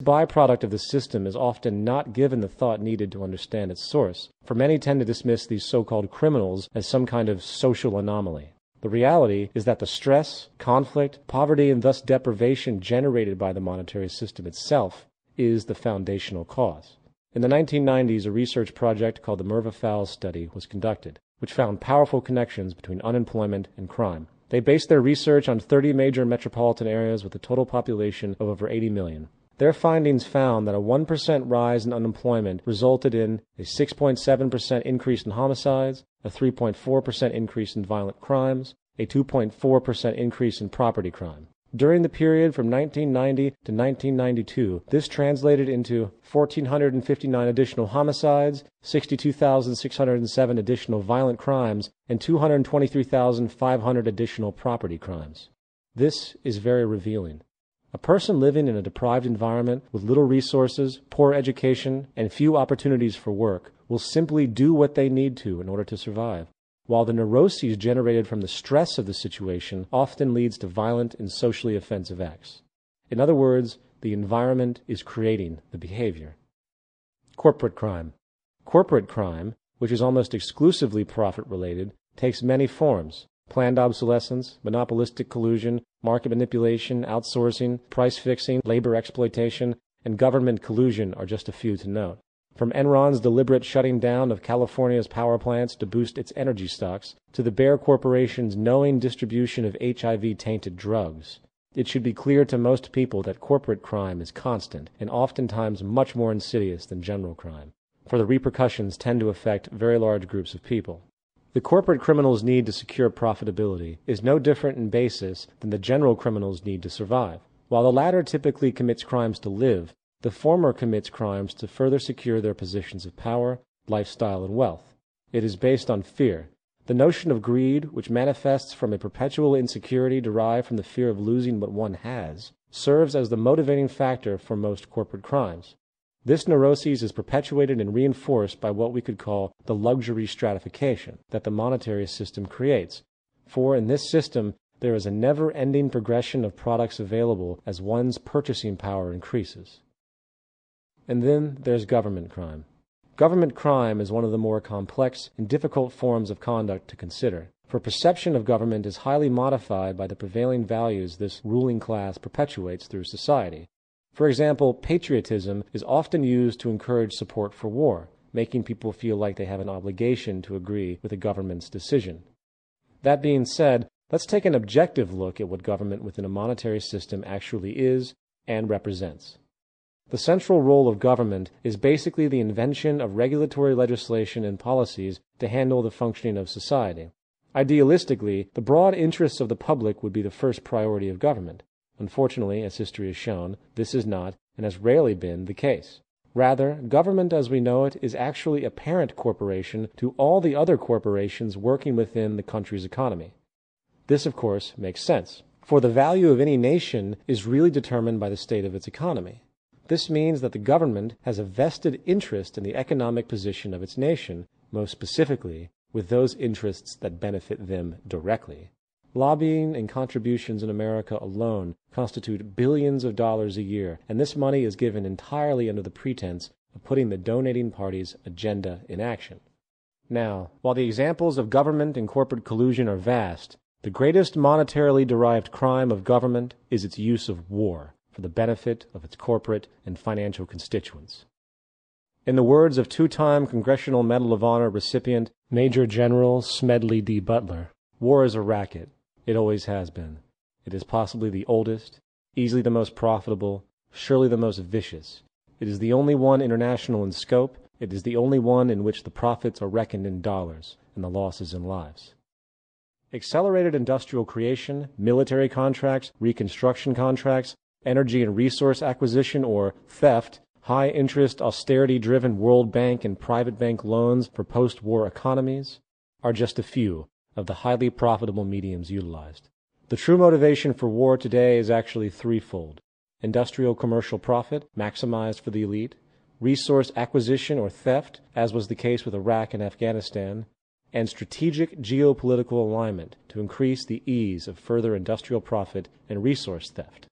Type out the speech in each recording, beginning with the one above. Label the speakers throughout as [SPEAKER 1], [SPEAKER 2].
[SPEAKER 1] byproduct of the system is often not given the thought needed to understand its source, for many tend to dismiss these so-called criminals as some kind of social anomaly. The reality is that the stress, conflict, poverty, and thus deprivation generated by the monetary system itself is the foundational cause. In the 1990s, a research project called the Merva-Fowles study was conducted, which found powerful connections between unemployment and crime. They based their research on 30 major metropolitan areas with a total population of over 80 million. Their findings found that a 1% rise in unemployment resulted in a 6.7% increase in homicides, a 3.4% increase in violent crimes, a 2.4% increase in property crime. During the period from 1990 to 1992, this translated into 1,459 additional homicides, 62,607 additional violent crimes, and 223,500 additional property crimes. This is very revealing. A person living in a deprived environment with little resources, poor education, and few opportunities for work will simply do what they need to in order to survive, while the neuroses generated from the stress of the situation often leads to violent and socially offensive acts. In other words, the environment is creating the behavior. Corporate crime. Corporate crime, which is almost exclusively profit-related, takes many forms. Planned obsolescence, monopolistic collusion, market manipulation, outsourcing, price fixing, labor exploitation, and government collusion are just a few to note. From Enron's deliberate shutting down of California's power plants to boost its energy stocks, to the Bayer Corporation's knowing distribution of HIV-tainted drugs, it should be clear to most people that corporate crime is constant and oftentimes much more insidious than general crime, for the repercussions tend to affect very large groups of people. The corporate criminal's need to secure profitability is no different in basis than the general criminal's need to survive. While the latter typically commits crimes to live, the former commits crimes to further secure their positions of power, lifestyle, and wealth. It is based on fear. The notion of greed, which manifests from a perpetual insecurity derived from the fear of losing what one has, serves as the motivating factor for most corporate crimes. This neuroses is perpetuated and reinforced by what we could call the luxury stratification that the monetary system creates. For in this system, there is a never-ending progression of products available as one's purchasing power increases. And then there's government crime. Government crime is one of the more complex and difficult forms of conduct to consider, for perception of government is highly modified by the prevailing values this ruling class perpetuates through society. For example, patriotism is often used to encourage support for war, making people feel like they have an obligation to agree with the government's decision. That being said, let's take an objective look at what government within a monetary system actually is and represents. The central role of government is basically the invention of regulatory legislation and policies to handle the functioning of society. Idealistically, the broad interests of the public would be the first priority of government. Unfortunately, as history has shown, this is not, and has rarely been, the case. Rather, government as we know it is actually a parent corporation to all the other corporations working within the country's economy. This, of course, makes sense, for the value of any nation is really determined by the state of its economy. This means that the government has a vested interest in the economic position of its nation, most specifically with those interests that benefit them directly. Lobbying and contributions in America alone constitute billions of dollars a year, and this money is given entirely under the pretense of putting the donating party's agenda in action. Now, while the examples of government and corporate collusion are vast, the greatest monetarily derived crime of government is its use of war for the benefit of its corporate and financial constituents. In the words of two-time Congressional Medal of Honor recipient Major General Smedley D. Butler, war is a racket. It always has been. It is possibly the oldest, easily the most profitable, surely the most vicious. It is the only one international in scope. It is the only one in which the profits are reckoned in dollars and the losses in lives. Accelerated industrial creation, military contracts, reconstruction contracts, energy and resource acquisition or theft, high-interest, austerity-driven World Bank and private bank loans for post-war economies are just a few of the highly profitable mediums utilized. The true motivation for war today is actually threefold: industrial commercial profit, maximized for the elite; resource acquisition or theft, as was the case with Iraq and Afghanistan; and strategic geopolitical alignment to increase the ease of further industrial profit and resource theft.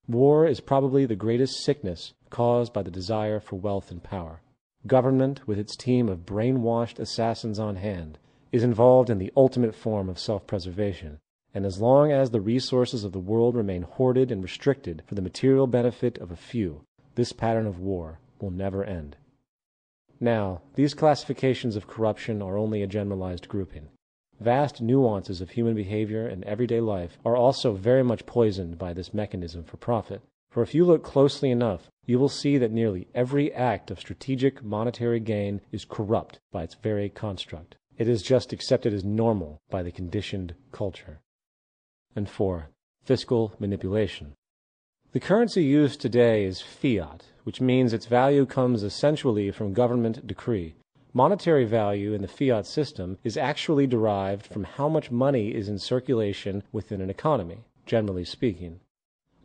[SPEAKER 1] War is probably the greatest sickness caused by the desire for wealth and power. Government, with its team of brainwashed assassins on hand, is involved in the ultimate form of self-preservation, and as long as the resources of the world remain hoarded and restricted for the material benefit of a few, this pattern of war will never end. Now, these classifications of corruption are only a generalized grouping. Vast nuances of human behavior and everyday life are also very much poisoned by this mechanism for profit. For if you look closely enough, you will see that nearly every act of strategic monetary gain is corrupt by its very construct. It is just accepted as normal by the conditioned culture. And 4. Fiscal manipulation. The currency used today is fiat, which means its value comes essentially from government decree. Monetary value in the fiat system is actually derived from how much money is in circulation within an economy, generally speaking.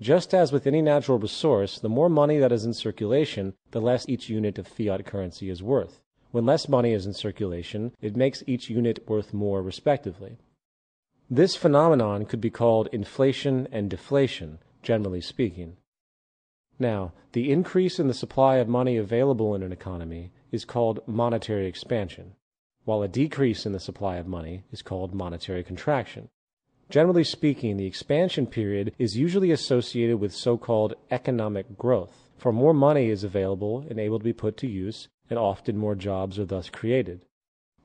[SPEAKER 1] Just as with any natural resource, the more money that is in circulation, the less each unit of fiat currency is worth. When less money is in circulation, it makes each unit worth more respectively. This phenomenon could be called inflation and deflation, generally speaking. Now, the increase in the supply of money available in an economy is called monetary expansion, while a decrease in the supply of money is called monetary contraction. Generally speaking, the expansion period is usually associated with so-called economic growth, for more money is available and able to be put to use, and often more jobs are thus created.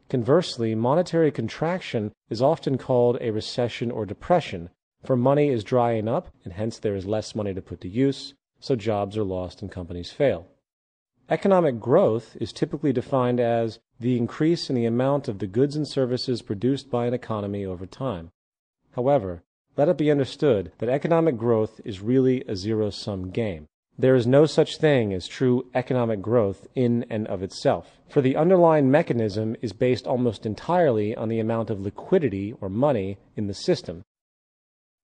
[SPEAKER 1] Conversely, monetary contraction is often called a recession or depression, for money is drying up, and hence there is less money to put to use, so jobs are lost and companies fail. Economic growth is typically defined as the increase in the amount of the goods and services produced by an economy over time. However, let it be understood that economic growth is really a zero-sum game. There is no such thing as true economic growth in and of itself, for the underlying mechanism is based almost entirely on the amount of liquidity or money in the system.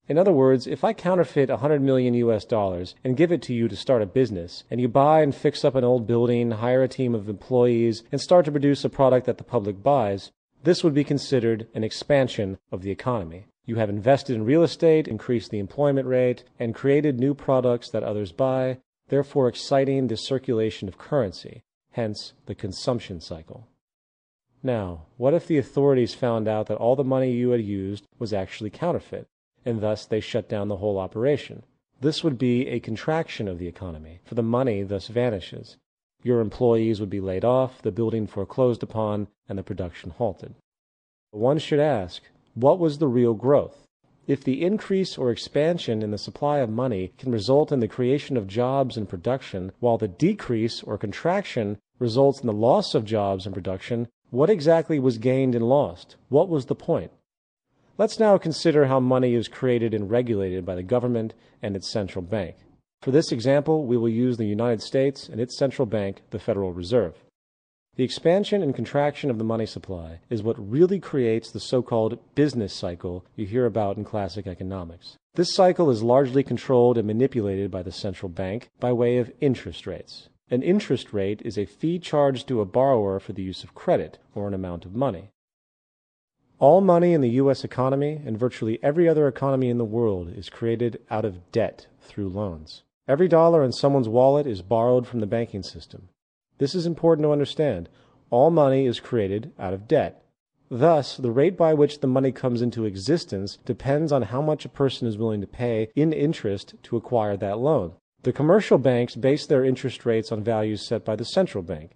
[SPEAKER 1] In other words, if I counterfeit $100 million and give it to you to start a business, and you buy and fix up an old building, hire a team of employees, and start to produce a product that the public buys, this would be considered an expansion of the economy. You have invested in real estate, increased the employment rate, and created new products that others buy, therefore exciting the circulation of currency, hence the consumption cycle. Now, what if the authorities found out that all the money you had used was actually counterfeit, and thus they shut down the whole operation? This would be a contraction of the economy, for the money thus vanishes. Your employees would be laid off, the building foreclosed upon, and the production halted. One should ask, what was the real growth? If the increase or expansion in the supply of money can result in the creation of jobs and production, while the decrease or contraction results in the loss of jobs and production, what exactly was gained and lost? What was the point? Let's now consider how money is created and regulated by the government and its central bank. For this example, we will use the United States and its central bank, the Federal Reserve. The expansion and contraction of the money supply is what really creates the so-called business cycle you hear about in classic economics. This cycle is largely controlled and manipulated by the central bank by way of interest rates. An interest rate is a fee charged to a borrower for the use of credit, or an amount of money. All money in the U.S. economy and virtually every other economy in the world is created out of debt through loans. Every dollar in someone's wallet is borrowed from the banking system. This is important to understand. All money is created out of debt. Thus, the rate by which the money comes into existence depends on how much a person is willing to pay in interest to acquire that loan. The commercial banks base their interest rates on values set by the central bank.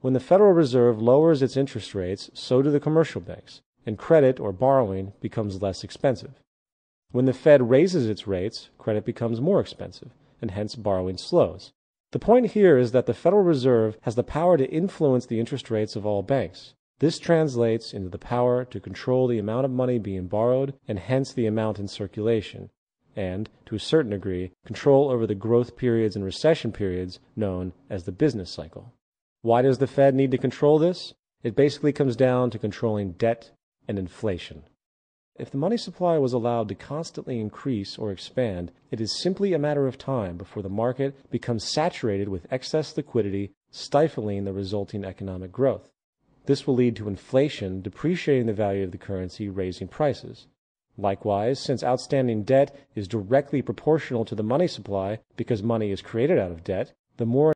[SPEAKER 1] When the Federal Reserve lowers its interest rates, so do the commercial banks, and credit or borrowing becomes less expensive. When the Fed raises its rates, credit becomes more expensive, and hence borrowing slows. The point here is that the Federal Reserve has the power to influence the interest rates of all banks. This translates into the power to control the amount of money being borrowed and hence the amount in circulation, and, to a certain degree, control over the growth periods and recession periods known as the business cycle. Why does the Fed need to control this? It basically comes down to controlling debt and inflation. If the money supply was allowed to constantly increase or expand, it is simply a matter of time before the market becomes saturated with excess liquidity, stifling the resulting economic growth. This will lead to inflation, depreciating the value of the currency, raising prices. Likewise, since outstanding debt is directly proportional to the money supply because money is created out of debt, the more